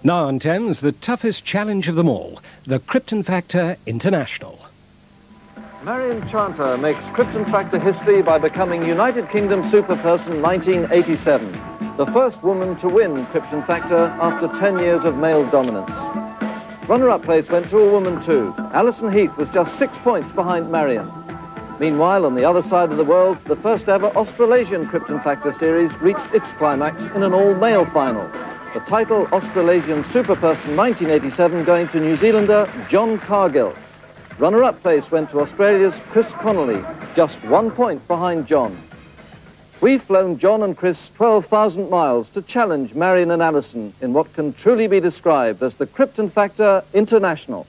Now on Thames, the toughest challenge of them all, the Krypton Factor International. Marion Chanter makes Krypton Factor history by becoming United Kingdom Superperson 1987, the first woman to win Krypton Factor after 10 years of male dominance. Runner-up place went to a woman too. Alison Heath was just 6 points behind Marion. Meanwhile, on the other side of the world, the first ever Australasian Krypton Factor series reached its climax in an all-male final. The title Australasian Superperson 1987 going to New Zealander John Cargill. Runner-up place went to Australia's Chris Connolly, just 1 point behind John. We've flown John and Chris 12,000 miles to challenge Marion and Alison in what can truly be described as the Krypton Factor International.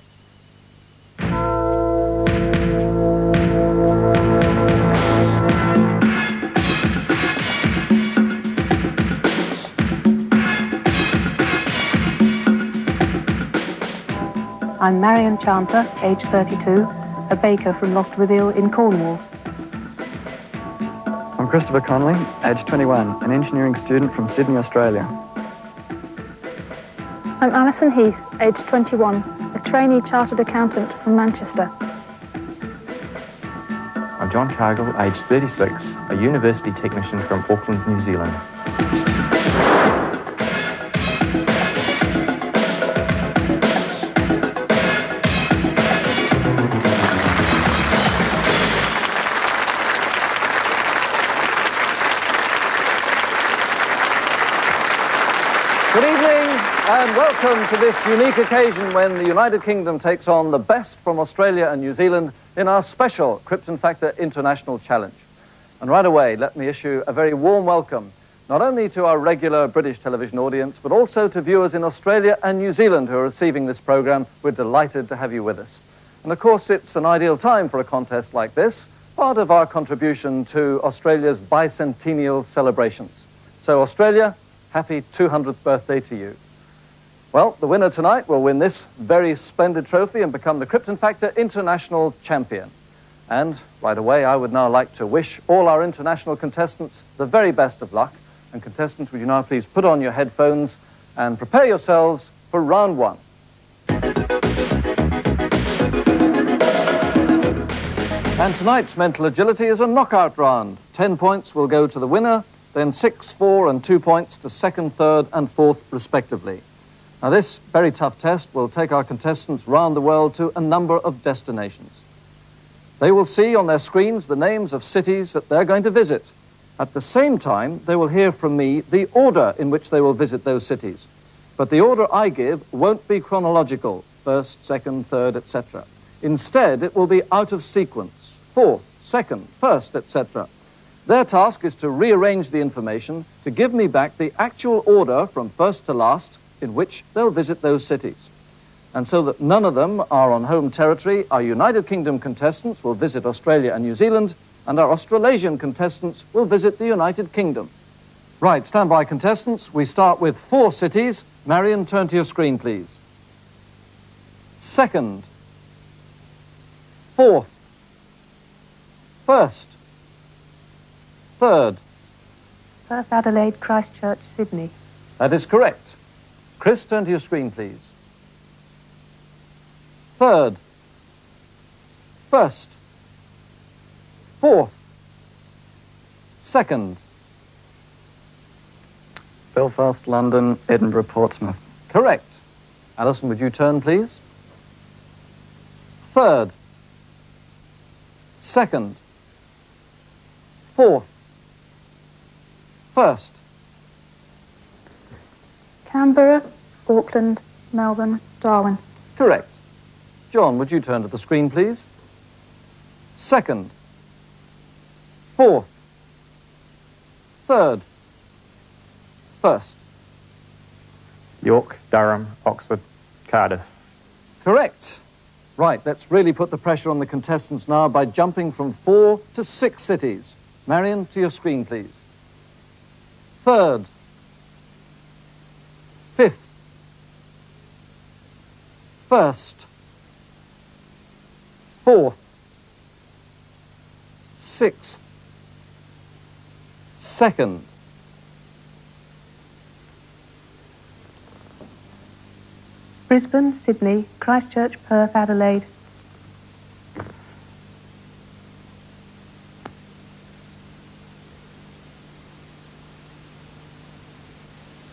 I'm Marion Chanter, age 32, a baker from Lostwithiel in Cornwall. I'm Christopher Connolly, age 21, an engineering student from Sydney, Australia. I'm Alison Heath, age 21, a trainee chartered accountant from Manchester. I'm John Cargill, age 36, a university technician from Auckland, New Zealand. Good evening and welcome to this unique occasion when the United Kingdom takes on the best from Australia and New Zealand in our special Krypton Factor International Challenge. And right away, let me issue a very warm welcome, not only to our regular British television audience, but also to viewers in Australia and New Zealand who are receiving this programme. We're delighted to have you with us. And of course, it's an ideal time for a contest like this, part of our contribution to Australia's bicentennial celebrations. So Australia, happy 200th birthday to you. Well, the winner tonight will win this very splendid trophy and become the Krypton Factor International Champion. And right away, I would now like to wish all our international contestants the very best of luck. And contestants, would you now please put on your headphones and prepare yourselves for round one. And tonight's mental agility is a knockout round. 10 points will go to the winner, then 6, 4 and 2 points to second, third and fourth respectively. Now this very tough test will take our contestants round the world to a number of destinations. They will see on their screens the names of cities that they're going to visit. At the same time, they will hear from me the order in which they will visit those cities. But the order I give won't be chronological, first, second, third, etc. Instead, it will be out of sequence, fourth, second, first, etc. Their task is to rearrange the information to give me back the actual order from first to last in which they'll visit those cities. And so that none of them are on home territory, our United Kingdom contestants will visit Australia and New Zealand, and our Australasian contestants will visit the United Kingdom. Right, stand by contestants. We start with 4 cities. Marion, turn to your screen, please. Second. Fourth. First. Third. Perth, Adelaide, Christchurch, Sydney. That is correct. Chris, turn to your screen, please. Third. First. Fourth. Second. Belfast, London, Edinburgh, Portsmouth. Correct. Alison, would you turn, please? Third. Second. Fourth. First. Canberra, Auckland, Melbourne, Darwin. Correct. John, would you turn to the screen, please? Second. Fourth. Third. First. York, Durham, Oxford, Cardiff. Correct. Right, let's really put the pressure on the contestants now by jumping from 4 to 6 cities. Marion, to your screen, please. Third. Fifth. First. Fourth. Sixth. Second. Brisbane, Sydney, Christchurch, Perth, Adelaide.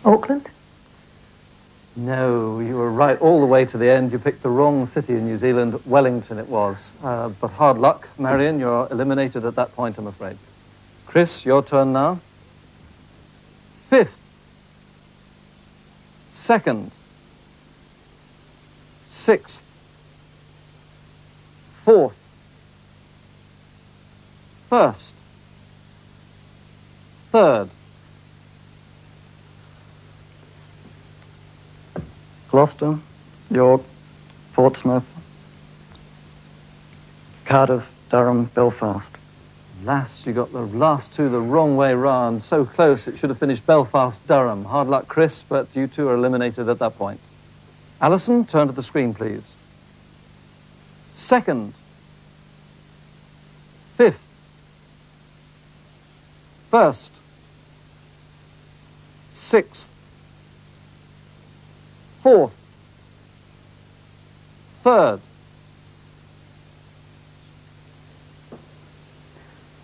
Auckland. No, you were right all the way to the end. You picked the wrong city in New Zealand. Wellington it was. But hard luck, Marion. You're eliminated at that point, I'm afraid. Chris, your turn now. 5th. 2nd. 6th. 4th. 1st. 3rd. Gloucester, York, Portsmouth, Cardiff, Durham, Belfast. Last, you got the last two the wrong way round. So close, it should have finished Belfast, Durham. Hard luck, Chris, but you two are eliminated at that point. Alison, turn to the screen, please. 2nd. 5th. 1st. 6th. 4th. 3rd.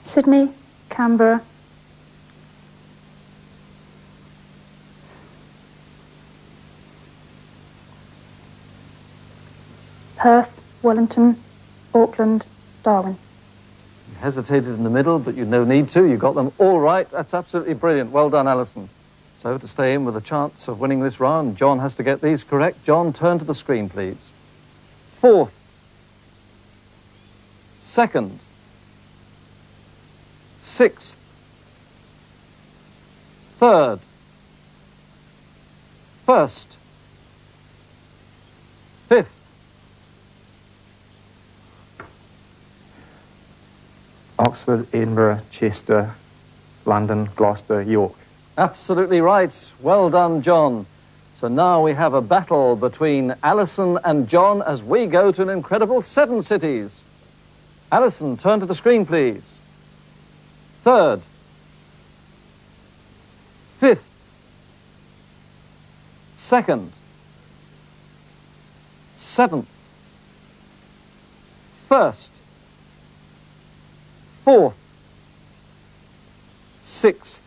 Sydney, Canberra, Perth, Wellington, Auckland, Darwin. You hesitated in the middle, but you no need to. You got them all right. That's absolutely brilliant. Well done, Alison. So to stay in with a chance of winning this round, John has to get these correct. John, turn to the screen, please. 4th. 2nd. 6th. 3rd. 1st. 5th. Oxford, Edinburgh, Chester, London, Gloucester, York. Absolutely right. Well done, John. So now we have a battle between Alison and John as we go to an incredible 7 cities. Alison, turn to the screen, please. 3rd. 5th. 2nd. 7th. 1st. 4th. 6th.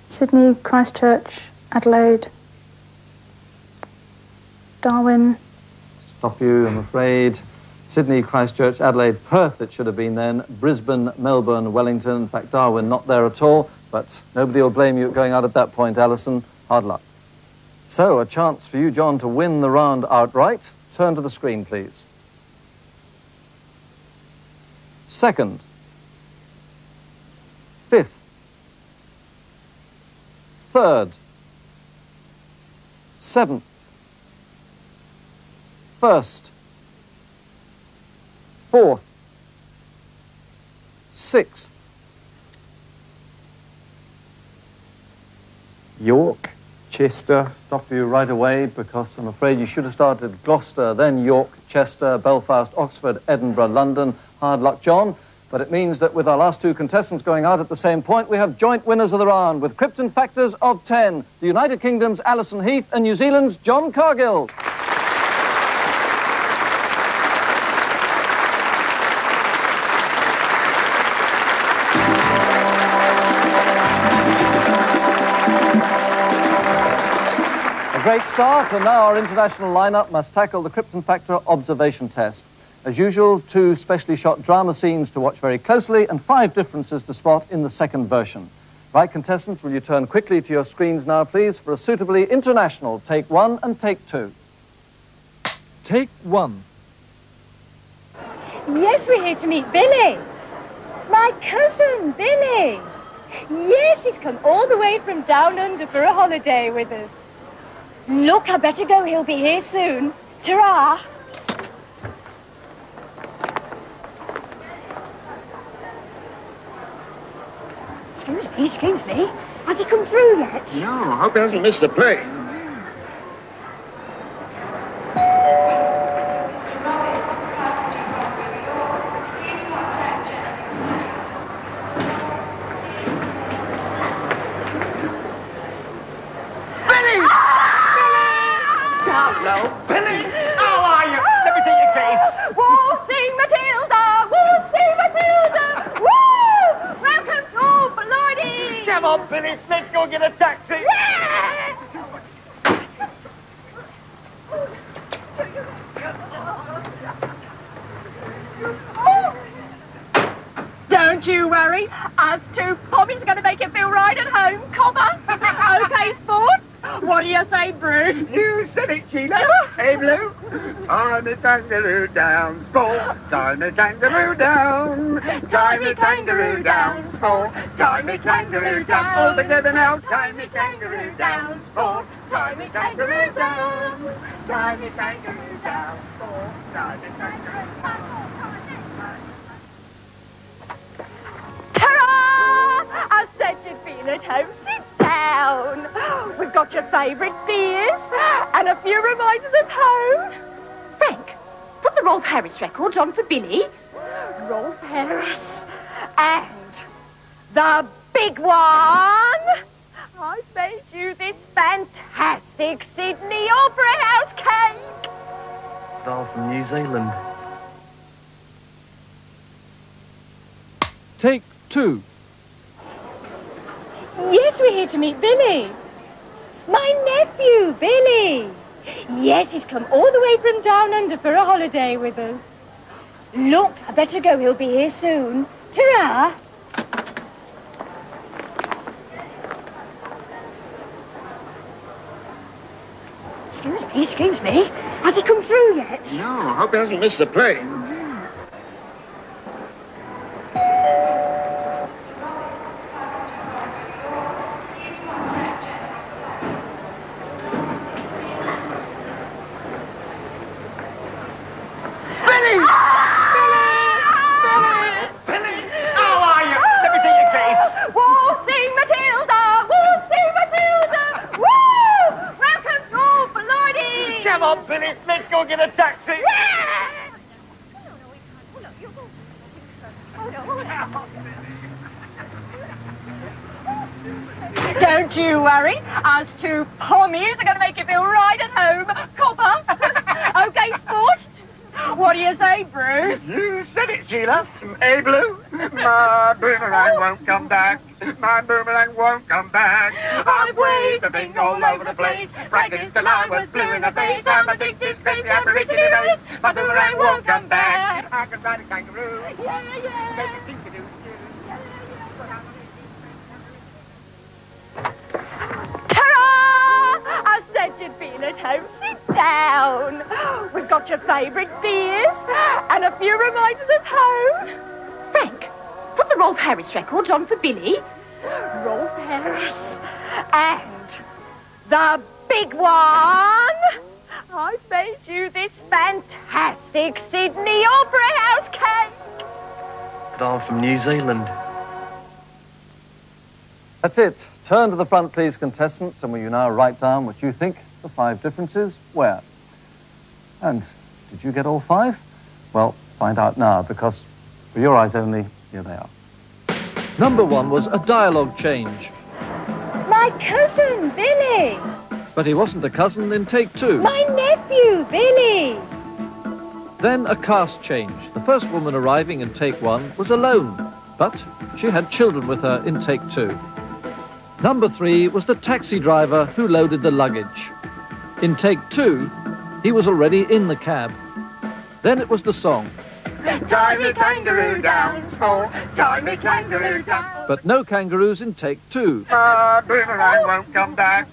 Sydney, Christchurch, Adelaide, Darwin, Stop you, I'm afraid. Sydney, Christchurch, Adelaide, Perth it should have been then, Brisbane, Melbourne, Wellington, in fact Darwin not there at all, but nobody will blame you going out at that point, Alison. Hard luck. So, a chance for you, John, to win the round outright. Turn to the screen, please. 2nd. 5th. 3rd. 7th. 1st. 4th. 6th. York, Chester. Stop you right away because I'm afraid you should have started Gloucester, then York, Chester, Belfast, Oxford, Edinburgh, London. Hard luck, John. But it means that with our last two contestants going out at the same point, we have joint winners of the round with Krypton factors of 10. The United Kingdom's Alison Heath and New Zealand's John Cargill. A great start, and now our international lineup must tackle the Krypton factor observation test. As usual, 2 specially shot drama scenes to watch very closely and 5 differences to spot in the second version. Right, contestants, will you turn quickly to your screens now, please, for a suitably international take 1 and take 2. Take 1. Yes, we're here to meet Billy. My cousin, Billy. Yes, he's come all the way from down under for a holiday with us. Look, I better go. He'll be here soon. Ta-ra. Excuse me. Has he come through yet? No, I hope he hasn't missed the plane. Billy, let's go get a taxi. Don't you worry. Us two Pommy's going to make you feel right at home, copper. OK, sport? What do you say, Bruce? You said it, Sheila. Hey, Blue. Tie me kangaroo down, sport. Tie me kangaroo down. Tie me kangaroo down, sport. Tie me kangaroo down. All together now. Tie me kangaroo down, sport. Tie me kangaroo down. Tie me kangaroo down, sport. Tie me kangaroo down. I said you'd feel at home. Sit down. We've got your favourite beers and a few reminders of home. Frank, put the Rolf Harris records on for Billy. Rolf Harris. And the big one. I made you this fantastic Sydney Opera House cake. Doll from New Zealand. Take 2. Yes, we're here to meet Billy. My nephew, Billy. Yes, he's come all the way from down under for a holiday with us. Look, I better go. He'll be here soon. Ta-ra! Excuse me. Has he come through yet? No, I hope he hasn't missed the plane. Come on, Billy, let's go get a taxi. Don't you worry. Us two Pommies are going to make you feel right at home, copper. OK, sport? What do you say, Bruce? You said it, Sheila. Hey, Blue. My boomerang won't come back. My boomerang won't come back. I've waved the thing all over the place. Right until I was blue in the face. I'm addicted, crazy, I'm rich in the my boomerang won't come back. I can ride a kangaroo. Yeah. I said you'd feel at home. Sit down. We've got your favourite beers and a few reminders of home. Frank, put the Rolf Harris records on for Billy. Rolf Harris. And the big one. I made you this fantastic Sydney Opera House cake. Doll from New Zealand. That's it. Turn to the front, please, contestants, and will you now write down what you think the 5 differences were? And did you get all 5? Well, find out now, because for your eyes only, here they are. Number 1 was a dialogue change. My cousin, Billy. But he wasn't the cousin in take 2. My nephew, Billy. Then a cast change. The first woman arriving in take 1 was alone, but she had children with her in take 2. Number 3 was the taxi driver who loaded the luggage. In take 2, he was already in the cab. Then it was the song. Tie me kangaroo down, sport. Tie me kangaroo down. But no kangaroos in take 2. My boomerang won't come back.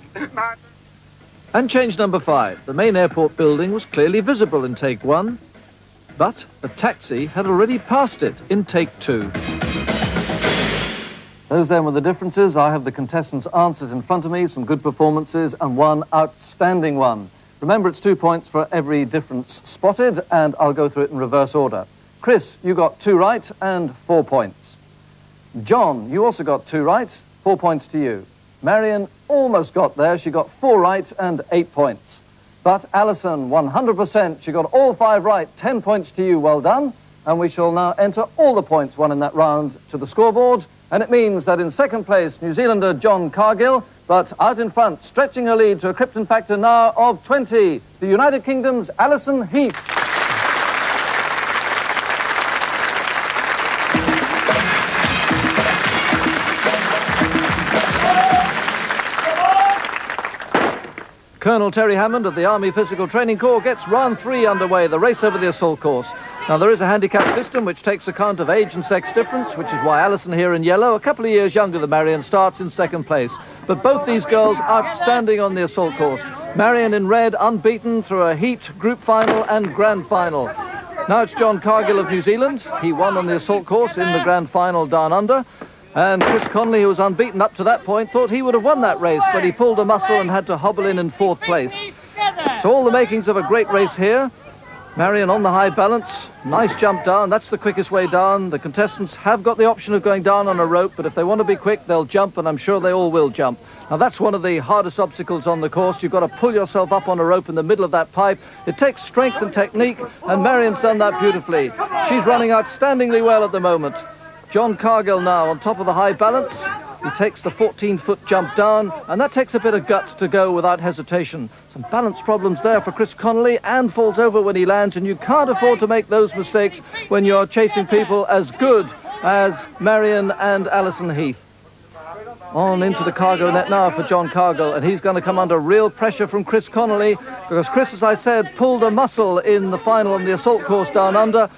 And change number 5. The main airport building was clearly visible in take 1, but a taxi had already passed it in take 2. Those then were the differences. I have the contestants' answers in front of me, some good performances and one outstanding one. Remember, it's 2 points for every difference spotted, and I'll go through it in reverse order. Chris, you got 2 right and 4 points. John, you also got 2 right, 4 points to you. Marion almost got there. She got 4 right and 8 points. But Alison, 100%, she got all 5 right, 10 points to you. Well done. And we shall now enter all the points won in that round to the scoreboard. And it means that in second place, New Zealander John Cargill, but out in front, stretching her lead to a Krypton factor now of 20, the United Kingdom's Alison Heath. Colonel Terry Hammond of the Army Physical Training Corps gets round 3 underway, the race over the assault course. Now, there is a handicap system which takes account of age and sex difference, which is why Alison here in yellow, a couple of years younger than Marion, starts in second place. But both these girls outstanding on the assault course. Marion in red, unbeaten through a heat, group final and grand final. Now it's John Cargill of New Zealand. He won on the assault course in the grand final down under. And Chris Connolly, who was unbeaten up to that point, thought he would have won that race, but he pulled a muscle and had to hobble in fourth place. So all the makings of a great race here. Marion on the high balance, nice jump down, that's the quickest way down. The contestants have got the option of going down on a rope, but if they want to be quick, they'll jump, and I'm sure they all will jump. Now that's one of the hardest obstacles on the course. You've got to pull yourself up on a rope in the middle of that pipe. It takes strength and technique, and Marion's done that beautifully. She's running outstandingly well at the moment. John Cargill now on top of the high balance. He takes the 14-foot jump down, and that takes a bit of guts to go without hesitation. Some balance problems there for Chris Connolly, and falls over when he lands, and you can't afford to make those mistakes when you're chasing people as good as Marion and Alison Heath. On into the cargo net now for John Cargill, and he's going to come under real pressure from Chris Connolly, because Chris, as I said, pulled a muscle in the final on the assault course down under.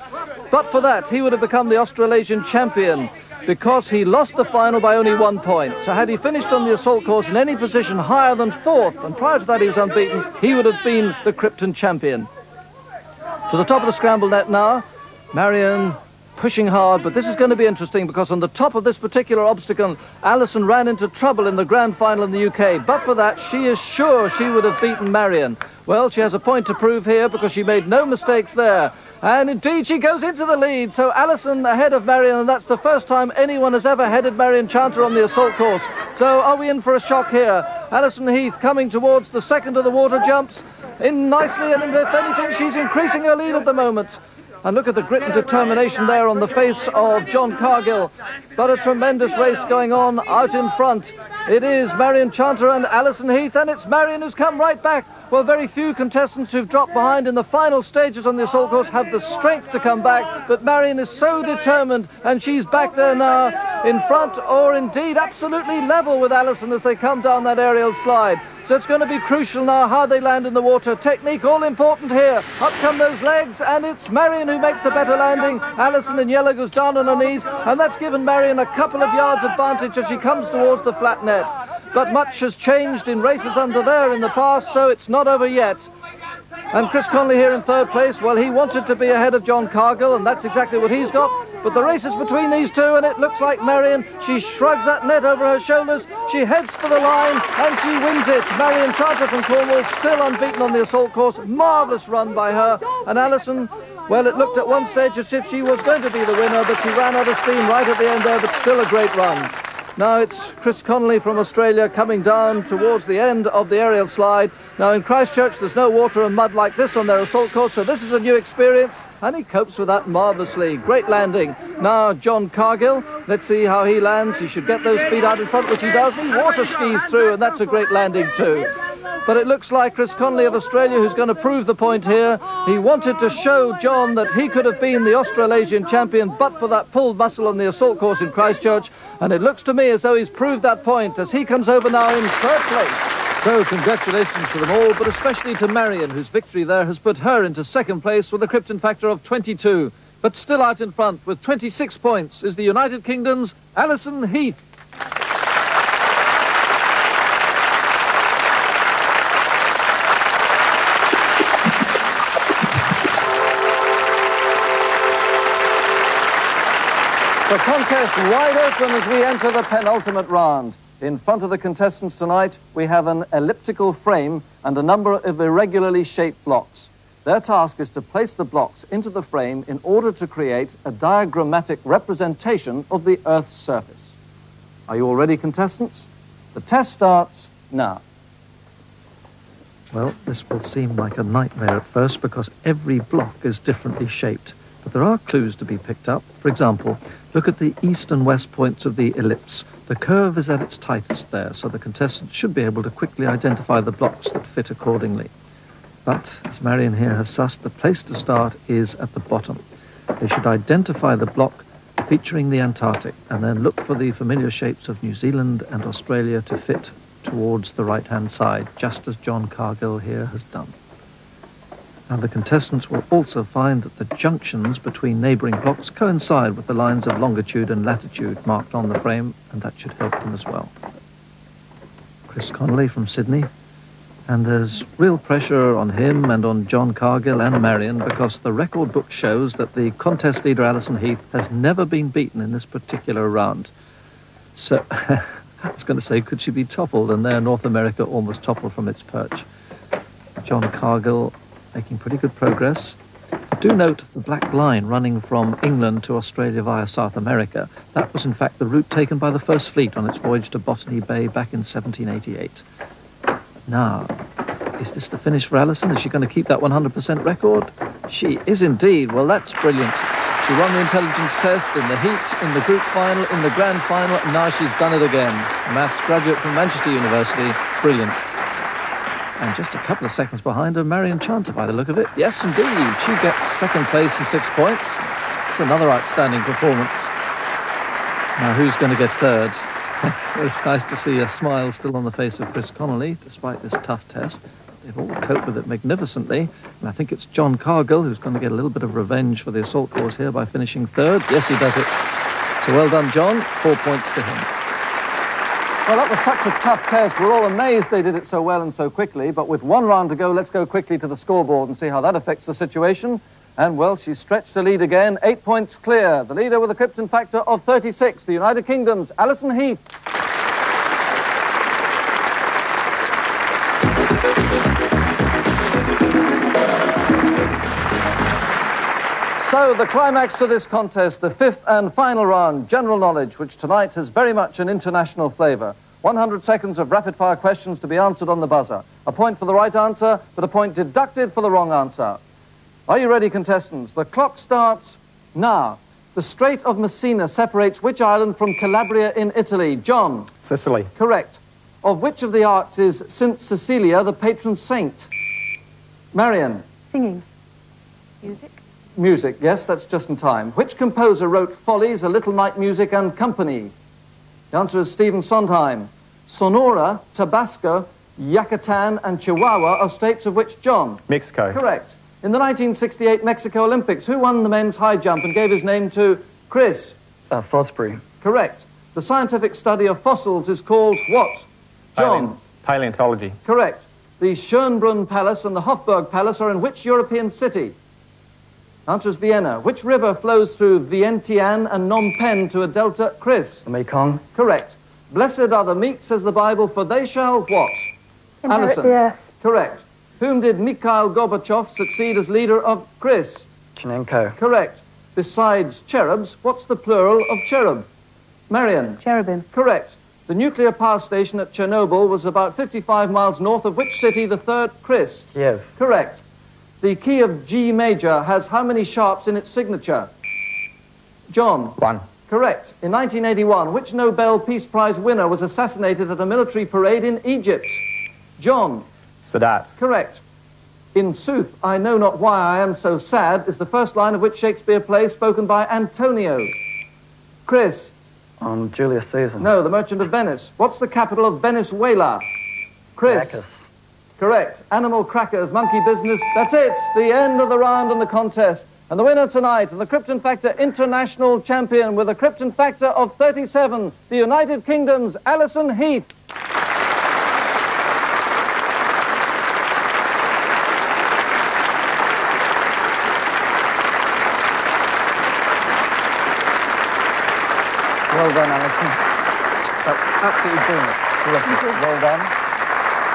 But for that, he would have become the Australasian champion, because he lost the final by only 1 point. So had he finished on the assault course in any position higher than fourth, and prior to that he was unbeaten, he would have been the Krypton champion. To the top of the scramble net now, Marion pushing hard, but this is going to be interesting, because on the top of this particular obstacle, Alison ran into trouble in the grand final in the UK. But for that, she is sure she would have beaten Marion. Well, she has a point to prove here, because she made no mistakes there. And indeed, she goes into the lead. So Alison ahead of Marion, and that's the first time anyone has ever headed Marion Chanter on the assault course. So are we in for a shock here? Alison Heath coming towards the second of the water jumps in nicely, and if anything, she's increasing her lead at the moment. And look at the grit and determination there on the face of John Cargill. But a tremendous race going on out in front. It is Marion Chanter and Alison Heath, and it's Marion who's come right back. Well, very few contestants who've dropped behind in the final stages on the assault course have the strength to come back, but Marion is so determined, and she's back there now in front, or indeed absolutely level with Alison as they come down that aerial slide. So it's going to be crucial now how they land in the water. Technique all important here. Up come those legs, and it's Marion who makes the better landing. Alison in yellow goes down on her knees, and that's given Marion a couple of yards advantage as she comes towards the flat net. But much has changed in races under there in the past, so it's not over yet. And Chris Connolly here in third place, well, he wanted to be ahead of John Cargill, and that's exactly what he's got. But the race is between these two, and it looks like Marion, she shrugs that net over her shoulders, she heads for the line, and she wins it. Marion Chanter from Cornwall, still unbeaten on the assault course. Marvellous run by her. And Alison, well, it looked at one stage as if she was going to be the winner, but she ran out of steam right at the end there, but still a great run. Now it's Chris Connolly from Australia coming down towards the end of the aerial slide. Now in Christchurch there's no water and mud like this on their assault course, so this is a new experience, and he copes with that marvellously. Great landing. Now John Cargill, let's see how he lands. He should get those feet out in front, which he does. He water skis through, and that's a great landing too. But it looks like Chris Connolly of Australia who's going to prove the point here. He wanted to show John that he could have been the Australasian champion, but for that pulled muscle on the assault course in Christchurch. And it looks to me as though he's proved that point as he comes over now in third place. So congratulations to them all, but especially to Marion, whose victory there has put her into second place with a Krypton factor of 22. But still out in front with 26 points is the United Kingdom's Alison Heath. The contest wide open as we enter the penultimate round. In front of the contestants tonight, we have an elliptical frame and a number of irregularly shaped blocks. Their task is to place the blocks into the frame in order to create a diagrammatic representation of the Earth's surface. Are you all ready, contestants? The test starts now. Well, this will seem like a nightmare at first because every block is differently shaped. But there are clues to be picked up. For example, look at the east and west points of the ellipse. The curve is at its tightest there, so the contestants should be able to quickly identify the blocks that fit accordingly. But, as Marion here has sussed, the place to start is at the bottom. They should identify the block featuring the Antarctic, and then look for the familiar shapes of New Zealand and Australia to fit towards the right-hand side, just as John Cargill here has done. Now, the contestants will also find that the junctions between neighbouring blocks coincide with the lines of longitude and latitude marked on the frame, and that should help them as well. Chris Connolly from Sydney, and there's real pressure on him and on John Cargill and Marion, because the record book shows that the contest leader, Alison Heath, has never been beaten in this particular round. So, I was going to say, could she be toppled? And there, North America almost toppled from its perch. John Cargill making pretty good progress. Do note the black line running from England to Australia via South America. That was, in fact, the route taken by the First Fleet on its voyage to Botany Bay back in 1788. Now, is this the finish for Alison? Is she going to keep that 100% record? She is indeed. Well, that's brilliant. She won the intelligence test in the heat, in the group final, in the grand final, and now she's done it again. A maths graduate from Manchester University. Brilliant. And just a couple of seconds behind her, Marion Chanter, by the look of it. Yes, indeed. She gets second place and 6 points. It's another outstanding performance. Now, who's going to get third? Well, it's nice to see a smile still on the face of Chris Connolly, despite this tough test. They've all coped with it magnificently. And I think it's John Cargill who's going to get a little bit of revenge for the assault course here by finishing third. Yes, he does it. So well done, John. 4 points to him. Well, that was such a tough test. We're all amazed they did it so well and so quickly. But with one round to go, let's go quickly to the scoreboard and see how that affects the situation. And, well, she's stretched to lead again. 8 points clear. The leader with a Krypton factor of 36, the United Kingdom's Alison Heath. So, the climax to this contest, the fifth and final round, general knowledge, which tonight has very much an international flavour. 100 seconds of rapid-fire questions to be answered on the buzzer. A point for the right answer, but a point deducted for the wrong answer. Are you ready, contestants? The clock starts now. The Strait of Messina separates which island from Calabria in Italy? John? Sicily. Correct. Of which of the arts is St. Cecilia the patron saint? Marion? Singing. Music. Music, yes, that's just in time. Which composer wrote Follies, A Little Night Music and Company? The answer is Stephen Sondheim. Sonora, Tabasco, Yucatan and Chihuahua are states of which, John? Mexico. Correct. In the 1968 Mexico Olympics, who won the men's high jump and gave his name to Chris? Fosbury. Correct. The scientific study of fossils is called what? John? Paleontology. Correct. The Schönbrunn Palace and the Hofburg Palace are in which European city? Answer is Vienna. Which river flows through Vientiane and Phnom Penh to a delta? Chris? The Mekong. Correct. Blessed are the meek, says the Bible, for they shall what? Inherit Alison? the earth. Correct. Whom did Mikhail Gorbachev succeed as leader of Chris? Chenenko. Correct. Besides cherubs, what's the plural of cherub? Marion? Cherubim. Correct. The nuclear power station at Chernobyl was about 55 miles north of which city? The third? Chris? Kiev. Correct. The key of G major has how many sharps in its signature? John? 1. Correct. In 1981, which Nobel Peace Prize winner was assassinated at a military parade in Egypt? John? Sadat. Correct. In sooth, I know not why I am so sad is the first line of which Shakespeare play spoken by Antonio? Chris? Julius Caesar. No, the Merchant of Venice. What's the capital of Venezuela? Chris? Caracas. Correct. Animal crackers, monkey business. That's it. The end of the round and the contest. And the winner tonight, the Krypton Factor International Champion with a Krypton Factor of 37, the United Kingdom's Alison Heath. Well done, Alison. That's absolutely brilliant. Terrific. Well done.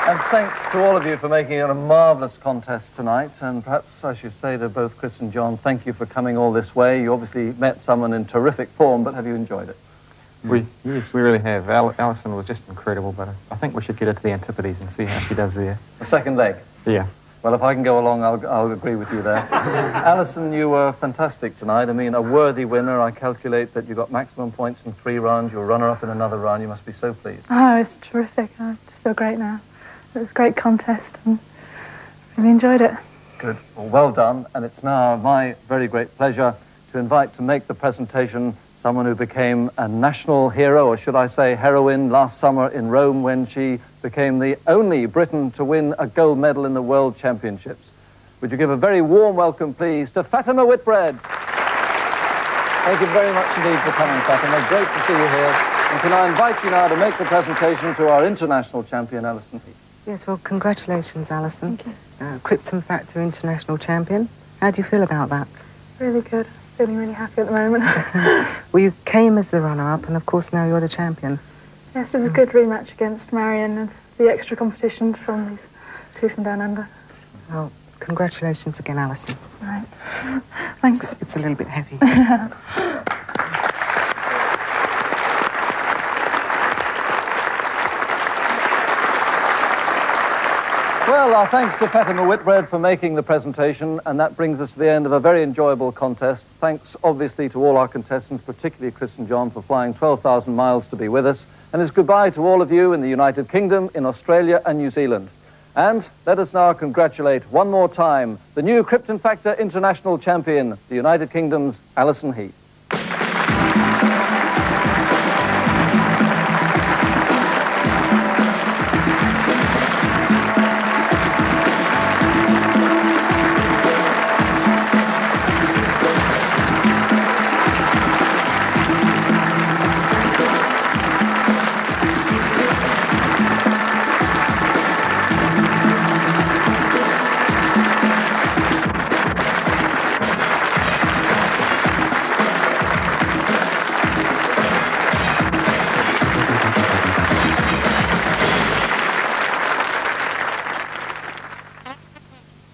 And thanks to all of you for making it a marvellous contest tonight. And perhaps I should say to both Chris and John, thank you for coming all this way. You obviously met someone in terrific form, but have you enjoyed it? Yes, we really have. Alison was just incredible, but I think we should get her to the Antipodes and see how she does there. The second leg? Yeah. Well, if I can go along, I'll agree with you there. Alison, you were fantastic tonight. I mean, a worthy winner. I calculate that you got maximum points in 3 rounds. You're runner-up in another round. You must be so pleased. Oh, it's terrific. I just feel great now. It was a great contest and really enjoyed it. Good. Well done. And it's now my very great pleasure to invite to make the presentation someone who became a national hero, or should I say heroine, last summer in Rome when she became the only Briton to win a gold medal in the World Championships. Would you give a very warm welcome, please, to Fatima Whitbread. Thank you very much indeed for coming, Fatima. Great to see you here. And can I invite you now to make the presentation to our international champion, Alison Heath. Yes, well, congratulations, Alison. Thank you. Krypton Factor international champion. How do you feel about that? Really good. Feeling really happy at the moment. Well, you came as the runner-up, and of course now you're the champion. Yes, it was a good rematch against Marion and the extra competition from these two from down under. Well, congratulations again, Alison. Right. Thanks. It's a little bit heavy. Well, our thanks to Fatima Whitbread for making the presentation, and that brings us to the end of a very enjoyable contest. Thanks, obviously, to all our contestants, particularly Chris and John, for flying 12,000 miles to be with us. And it's goodbye to all of you in the United Kingdom, in Australia and New Zealand. And let us now congratulate one more time the new Krypton Factor international champion, the United Kingdom's Alison Heath.